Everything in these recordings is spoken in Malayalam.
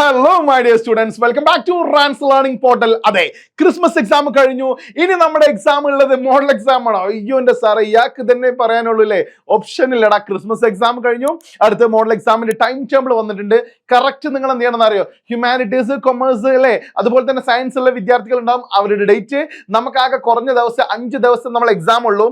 Hello my dear students, welcome back to Rans learning portal. അതെ, ക്രിസ്മസ് എക്സാം കഴിഞ്ഞു. ഇനി നമ്മുടെ എക്സാം ഉള്ളത് മോഡൽ എക്സാം ആണോ? അയ്യോ എന്റെ സാറേ, ഇയാൾക്ക് തന്നെ പറയാനുള്ളൂ അല്ലേ, ഓപ്ഷൻ ഇല്ലടാ. ക്രിസ്മസ് എക്സാം കഴിഞ്ഞു, അടുത്ത മോഡൽ എക്സാമിന്റെ ടൈം ടേബിൾ വന്നിട്ടുണ്ട്. കറക്റ്റ് നിങ്ങൾ എന്ത് ചെയ്യണമെന്ന് അറിയോ? ഹ്യൂമാനിറ്റീസ്, കൊമേഴ്സ് അല്ലേ, അതുപോലെ തന്നെ സയൻസ് ഉള്ള വിദ്യാർത്ഥികൾ ഉണ്ടാവും. അവരുടെ ഡേറ്റ് നമുക്കാകെ കുറഞ്ഞ ദിവസം 5 ദിവസം നമ്മൾ എക്സാം ഉള്ളൂ.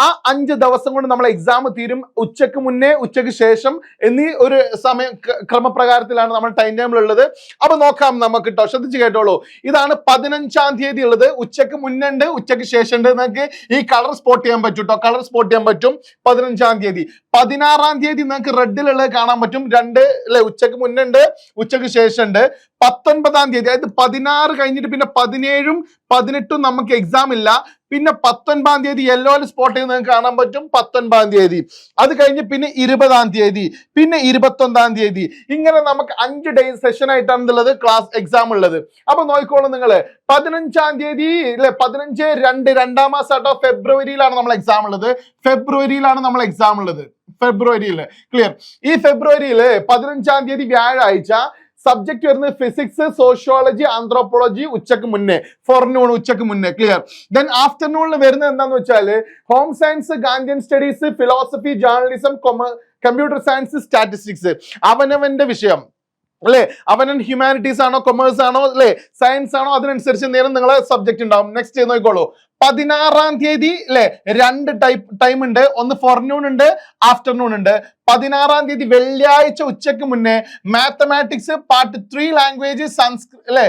ആ 5 ദിവസം കൊണ്ട് നമ്മൾ എക്സാം തീരും. ഉച്ചക്ക് മുന്നേ, ഉച്ചക്ക് ശേഷം എന്നീ ഒരു സമയ ക്രമപ്രകാരത്തിലാണ് നമ്മൾ ടൈം ടേബിൾ ഉള്ളത്. അപ്പൊ നോക്കാം നമുക്ക് കേട്ടോ, ശ്രദ്ധിച്ച് കേട്ടോളൂ. ഇതാണ് 15-ാം തീയതി ഉള്ളത്. ഉച്ചക്ക് മുന്നുണ്ട്, ഉച്ചക്ക് ശേഷം ഉണ്ട്. നിങ്ങൾക്ക് ഈ കളർ സ്പോട്ട് ചെയ്യാൻ പറ്റും കേട്ടോ, കളർ സ്പോട്ട് ചെയ്യാൻ പറ്റും. 15-ാം തീയതി, 16-ാം തീയതി നിങ്ങൾക്ക് റെഡിലുള്ളത് കാണാൻ പറ്റും. 2 അല്ലെ, ഉച്ചക്ക് മുന്നുണ്ട്, ഉച്ചക്ക് ശേഷം ഉണ്ട്. 19-ാം തീയതി, അതായത് 16 കഴിഞ്ഞിട്ട് പിന്നെ 17-ഉം 18-ഉം നമുക്ക് എക്സാം ഇല്ല. പിന്നെ 19-ാം തീയതി യെല്ലോയിൽ സ്പോട്ട് ചെയ്ത് നിങ്ങൾക്ക് കാണാൻ പറ്റും. 19-ാം തീയതി, അത് കഴിഞ്ഞ് പിന്നെ 20-ാം തീയതി, പിന്നെ 21-ാം തീയതി. ഇങ്ങനെ നമുക്ക് 5 ഡേയ്സ് സെഷൻ ആയിട്ടാണ് ഉള്ളത് ക്ലാസ് എക്സാം ഉള്ളത്. അപ്പൊ നോക്കിക്കോളൂ നിങ്ങള്, 15-ാം തീയതി അല്ലെ, 15/2 2-ാം മാസം ആട്ടോ, ഫെബ്രുവരിയിലാണ് നമ്മൾ എക്സാം ഉള്ളത്. ഫെബ്രുവരിയിലാണ് നമ്മൾ എക്സാം ഉള്ളത്, ഫെബ്രുവരിയിൽ. ക്ലിയർ? ഈ ഫെബ്രുവരിയിൽ 15-ാം തീയതി വ്യാഴാഴ്ച സബ്ജക്ട് വരുന്നത് ഫിസിക്സ്, സോഷ്യോളജി, ആന്ത്രോപോളജി ഉച്ചക്ക് മുന്നേ, ഫോർനൂൺ ഉച്ചക്ക് മുന്നേ. ക്ലിയർ? ദെൻ ആഫ്റ്റർനൂണിൽ വരുന്നത് എന്താന്ന് വെച്ചാല് home science, Gandhian studies, philosophy, journalism, computer science, statistics. അവനവന്റെ വിഷയം അല്ലെ, അവൻ ഹ്യൂമാനിറ്റീസ് ആണോ, കൊമേഴ്സ് ആണോ, അല്ലെ സയൻസ് ആണോ, അതിനനുസരിച്ച് നേരം നിങ്ങളെ സബ്ജക്ട് ഉണ്ടാവും. നെക്സ്റ്റ് നോക്കിക്കോളൂ, 16-ാം തീയതി അല്ലെ, 2 ടൈം ഉണ്ട്. ഒന്ന് ഫോർനൂൺ ഉണ്ട്, ആഫ്റ്റർനൂൺ ഉണ്ട്. 16-ാം തീയതി വെള്ളിയാഴ്ച ഉച്ചക്ക് മുന്നേ മാത്തമാറ്റിക്സ് പാർട്ട് 3 ലാംഗ്വേജ്, അല്ലെ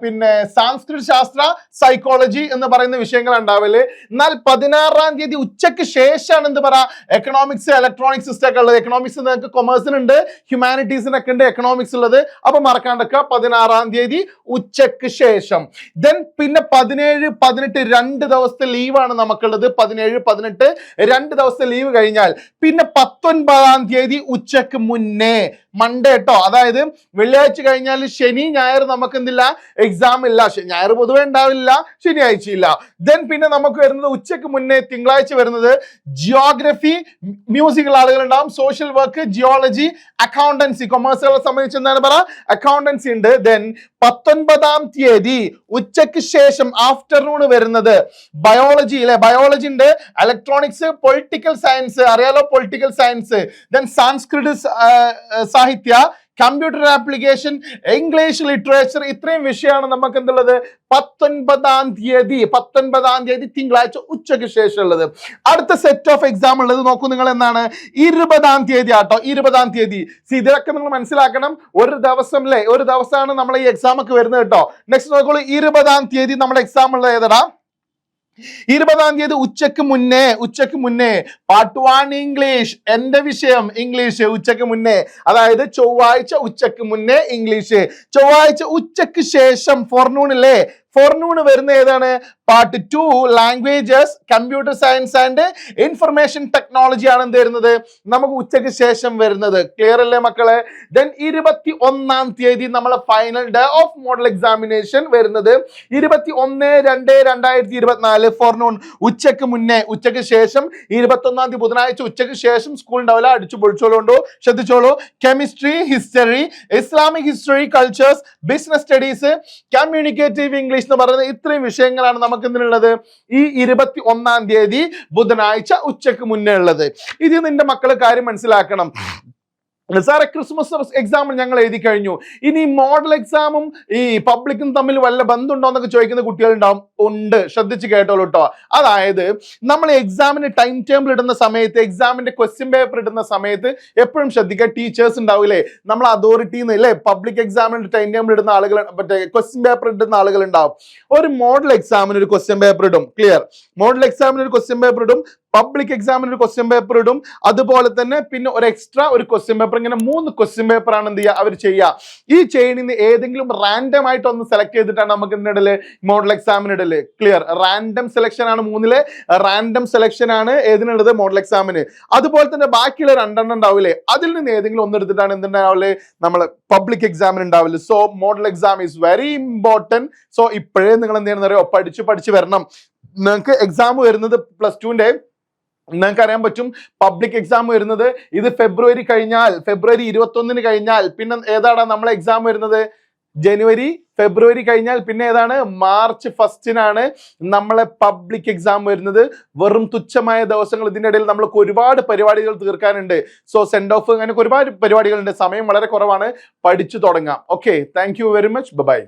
പിന്നെ സാംസ്കൃത ശാസ്ത്ര, സൈക്കോളജി എന്ന് പറയുന്ന വിഷയങ്ങൾ ഉണ്ടാവല്. എന്നാൽ 16-ാം തീയതി ഉച്ചക്ക് ശേഷമാണ് എന്ത് പറയാ, എക്കണോമിക്സ്, ഇലക്ട്രോണിക് സിസ്റ്റം ഒക്കെ ഉള്ളത്. എക്കണോമിക്സ് നിങ്ങൾക്ക് കൊമേഴ്സിനുണ്ട്, ഹ്യൂമാനിറ്റീസിനൊക്കെ ഉണ്ട് എക്കണോമിക്സ് ഉള്ളത്. അപ്പൊ മറക്കാണ്ടൊക്കെ 16-ാം തീയതി ഉച്ചക്ക് ശേഷം. ദെൻ പിന്നെ 17, 18 2 ദിവസത്തെ ലീവാണ് നമുക്കുള്ളത്. 17, 18 2 ദിവസത്തെ ലീവ് കഴിഞ്ഞാൽ പിന്നെ 19-ാം തീയതി ഉച്ചക്ക് മുന്നേ, മൺഡേ കേട്ടോ. അതായത് വെള്ളിയാഴ്ച കഴിഞ്ഞാൽ ശനി ഞായർ നമുക്ക് എന്തില്ല, എക്സാം ഇല്ല. ഞായർ പൊതുവെ ഉണ്ടാവില്ല, ശനിയാഴ്ച ഇല്ല. ദെൻ പിന്നെ നമുക്ക് വരുന്നത് ഉച്ചക്ക് മുന്നേ തിങ്കളാഴ്ച വരുന്നത് ജിയോഗ്രഫി, മ്യൂസിക്കുള്ള ആളുകൾ ഉണ്ടാവും, സോഷ്യൽ വർക്ക്, ജിയോളജി, അക്കൗണ്ടൻസി. കൊമേഴ്സുകളെ സംബന്ധിച്ച് എന്താണ് പറയാ, അക്കൗണ്ടൻസി ഉണ്ട്. ദെൻ 19-ാം തീയതി ഉച്ചക്ക് ശേഷം ആഫ്റ്റർനൂൺ വരുന്നത് ബയോളജി അല്ലെ, ബയോളജി ഉണ്ട്, ഇലക്ട്രോണിക്സ്, പൊളിറ്റിക്കൽ സയൻസ് അറിയാലോ, പൊളിറ്റിക്കൽ സയൻസ്. ദെൻ സാംസ്കൃത സാഹിത്യ, കമ്പ്യൂട്ടർ ആപ്ലിക്കേഷൻ, ഇംഗ്ലീഷ് ലിറ്ററേച്ചർ. ഇത്രയും വിഷയമാണ് നമുക്ക് എന്തുള്ളത് 19-ാം തീയതി തിങ്കളാഴ്ച ഉച്ചയ്ക്ക് ശേഷം ഉള്ളത്. അടുത്ത സെറ്റ് ഓഫ് എക്സാം ഉള്ളത് നോക്കൂ നിങ്ങൾ, എന്നാണ് 20-ാം തീയതി ആട്ടോ. 20-ാം തീയതി ഇതൊക്കെ നിങ്ങൾ മനസ്സിലാക്കണം. ഒരു ദിവസം അല്ലേ, ഒരു ദിവസമാണ് നമ്മൾ ഈ എക്സാം ഒക്കെ വരുന്നത് കേട്ടോ. നെക്സ്റ്റ് നോക്കോളൂ, 20-ാം തീയതി നമ്മുടെ എക്സാം ഉള്ളത് ഏതാ? 20-ാം തീയതി ഉച്ചക്ക് മുന്നേ പാർട്ട് 1 ഇംഗ്ലീഷ്, എന്റെ വിഷയം ഇംഗ്ലീഷ് ഉച്ചക്ക് മുന്നേ. അതായത് ചൊവ്വാഴ്ച ഉച്ചക്ക് മുന്നേ ഇംഗ്ലീഷ്, ചൊവ്വാഴ്ച ഉച്ചക്ക് ശേഷം ഫോർനൂൺ അല്ലേ, ഫോർനൂൺ വരുന്ന ഏതാണ്? Part 2 languages, computer science and information technology ആണ് എന്ത് വരുന്നത്, നമുക്ക് ഉച്ചക്ക് ശേഷം വരുന്നത്. ക്ലിയർ അല്ലേ മക്കളെ? ദെൻ 21-ാം തീയതി നമ്മളെ final day of model examination വരുന്നത് 21/2/2024 ഫോർനൂൺ ഉച്ചക്ക് മുന്നേ, ഉച്ചക്ക് ശേഷം. 21-ാം തീയതി ബുധനാഴ്ച ഉച്ചക്ക് ശേഷം സ്കൂൾ ഉണ്ടാവില്ല, അടിച്ചു പൊളിച്ചോളൂ, ശ്രദ്ധിച്ചോളൂ. Chemistry, history, Islamic history, cultures, business studies, communicative English എന്ന് പറയുന്നത് ഇത്രയും വിഷയങ്ങളാണ് നമുക്ക് എന്തിനുള്ളത് ഈ 21-ാം തീയതി ബുധനാഴ്ച ഉച്ചക്ക് മുന്നേ ഉള്ളത്. ഇത് നിന്റെ മക്കള് കാര്യം മനസ്സിലാക്കണം. സാറെ ക്രിസ്മസ് എക്സാം ഞങ്ങൾ എഴുതി കഴിഞ്ഞു, ഇനി മോഡൽ എക്സാമും ഈ പബ്ലിക്കും തമ്മിൽ വല്ല ബന്ധമുണ്ടോ എന്നൊക്കെ ചോദിക്കുന്ന കുട്ടികളുണ്ടാവും. ഉണ്ട്, ശ്രദ്ധിച്ച് കേട്ടോളൂ കേട്ടോ. അതായത് നമ്മൾ എക്സാമിന് ടൈം ടേബിൾ ഇടുന്ന സമയത്ത്, എക്സാമിന്റെ ക്വസ്റ്റ്യൻ പേപ്പർ ഇടുന്ന സമയത്ത് എപ്പോഴും ശ്രദ്ധിക്കുക, ടീച്ചേഴ്സ് ഉണ്ടാവില്ലേ, നമ്മൾ അതോറിറ്റിന്ന് അല്ലേ പബ്ലിക് എക്സാമിന് ടൈം ടേബിൾ ഇടുന്ന ആളുകൾ, മറ്റേ ക്വസ്റ്റ്യൻ പേപ്പർ ഇടുന്ന ആളുകൾ ഉണ്ടാവും. ഒരു മോഡൽ എക്സാമിന് ഒരു ക്വസ്റ്റ്യൻ പേപ്പർ ഇടും. ക്ലിയർ? മോഡൽ എക്സാമിന് ഒരു ക്വസ്റ്റ്യൻ പേപ്പർ ഇടും, പബ്ലിക് എക്സാമിന് ഒരു ക്വസ്റ്റ്യൻ പേപ്പർ ഇടും, അതുപോലെ തന്നെ പിന്നെ ഒരു എക്സ്ട്രാ ഒരു ക്വസ്റ്റ്യൻ പേപ്പർ. ഇങ്ങനെ 3 ക്വസ്റ്റ്യൻ പേപ്പർ ആണ് എന്ത് ചെയ്യുക അവർ ചെയ്യുക. ഈ ചെയിനിന്ന് ഏതെങ്കിലും റാൻഡം ആയിട്ട് ഒന്ന് സെലക്ട് ചെയ്തിട്ടാണ് നമുക്ക് ഇതിനിടയില് മോഡൽ എക്സാമിന് ഇടല്. ക്ലിയർ? റാൻഡം സെലക്ഷൻ ആണ്, 3 റാൻഡം സെലക്ഷൻ ആണ് ഏതിനുള്ളത്, മോഡൽ എക്സാമിന്. അതുപോലെ തന്നെ ബാക്കിയുള്ള 2 ഉണ്ടാവില്ലേ, അതിൽ നിന്ന് ഏതെങ്കിലും ഒന്ന് എടുത്തിട്ടാണ് എന്തുണ്ടാവില്ലേ, നമ്മൾ പബ്ലിക് എക്സാമിന് ഉണ്ടാവില്ല. So model exam is very important. So ഇപ്പോഴേ നിങ്ങൾ എന്ത് ചെയ്യണം, പഠിച്ച് വരണം. നിങ്ങൾക്ക് എക്സാം വരുന്നത് +2-ന്റെ നിങ്ങൾക്ക് അറിയാൻ പറ്റും പബ്ലിക് എക്സാം വരുന്നത് ഇത് ഫെബ്രുവരി കഴിഞ്ഞാൽ, ഫെബ്രുവരി 21 കഴിഞ്ഞാൽ പിന്നെ ഏതാണ് നമ്മളെ എക്സാം വരുന്നത്? ജനുവരി ഫെബ്രുവരി കഴിഞ്ഞാൽ പിന്നെ ഏതാണ്? മാർച്ച് 1 നമ്മളെ പബ്ലിക് എക്സാം വരുന്നത്. വെറും തുച്ഛമായ ദിവസങ്ങൾ, ഇതിൻ്റെ ഇടയിൽ നമ്മൾക്ക് ഒരുപാട് പരിപാടികൾ തീർക്കാനുണ്ട്. സോ സെൻഡ് ഓഫ് അങ്ങനെ ഒരുപാട് പരിപാടികളുണ്ട്. സമയം വളരെ കുറവാണ്, പഠിച്ചു തുടങ്ങാം. Okay, thank you very much, by.